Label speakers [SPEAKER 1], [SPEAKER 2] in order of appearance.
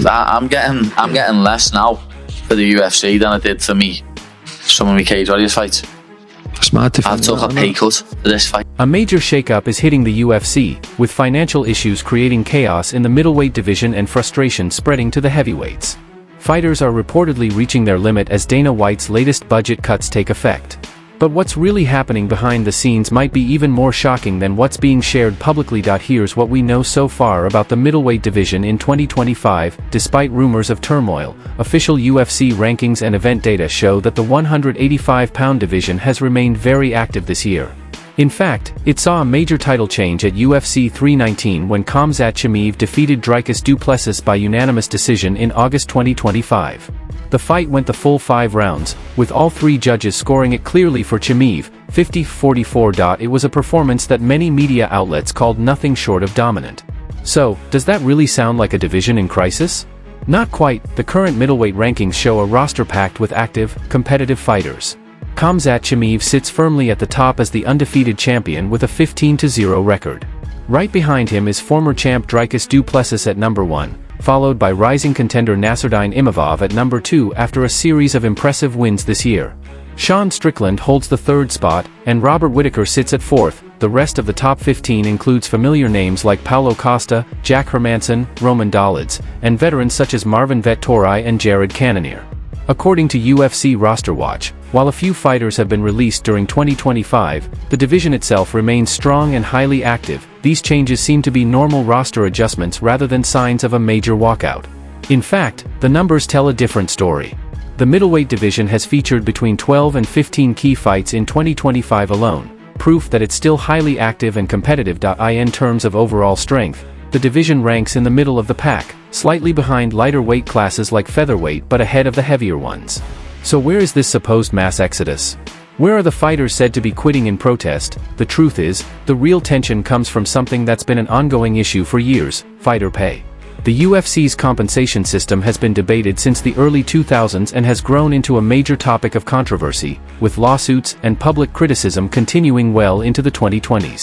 [SPEAKER 1] I'm getting less now for the UFC than I did for some of my Cage Warriors fights.
[SPEAKER 2] I've
[SPEAKER 1] took a pay cut for this fight.
[SPEAKER 3] A major shakeup is hitting the UFC, with financial issues creating chaos in the middleweight division and frustration spreading to the heavyweights. Fighters are reportedly reaching their limit as Dana White's latest budget cuts take effect. But what's really happening behind the scenes might be even more shocking than what's being shared publicly. Here's what we know so far about the middleweight division in 2025. Despite rumors of turmoil, official UFC rankings and event data show that the 185-pound division has remained very active this year. In fact, it saw a major title change at UFC 319 when Khamzat Chimaev defeated Dricus du Plessis by unanimous decision in August 2025. The fight went the full 5 rounds, with all 3 judges scoring it clearly for Chimaev, 50-44. It was a performance that many media outlets called nothing short of dominant. So, does that really sound like a division in crisis? Not quite. The current middleweight rankings show a roster packed with active, competitive fighters. Khamzat Chimaev sits firmly at the top as the undefeated champion with a 15-0 record. Right behind him is former champ Dricus du Plessis at number 1. Followed by rising contender Nassourdine Imavov at number 2 after a series of impressive wins this year. Sean Strickland holds the 3rd spot, and Robert Whittaker sits at 4th. The rest of the top 15 includes familiar names like Paulo Costa, Jack Hermansson, Roman Dolidze, and veterans such as Marvin Vettori and Jared Cannonier. According to UFC Roster Watch, while a few fighters have been released during 2025, the division itself remains strong and highly active. These changes seem to be normal roster adjustments rather than signs of a major walkout. In fact, the numbers tell a different story. The middleweight division has featured between 12 and 15 key fights in 2025 alone, proof that it's still highly active and competitive. In terms of overall strength, the division ranks in the middle of the pack, slightly behind lighter weight classes like featherweight but ahead of the heavier ones. So where is this supposed mass exodus? Where are the fighters said to be quitting in protest? The truth is, the real tension comes from something that's been an ongoing issue for years: fighter pay. The UFC's compensation system has been debated since the early 2000s and has grown into a major topic of controversy, with lawsuits and public criticism continuing well into the 2020s.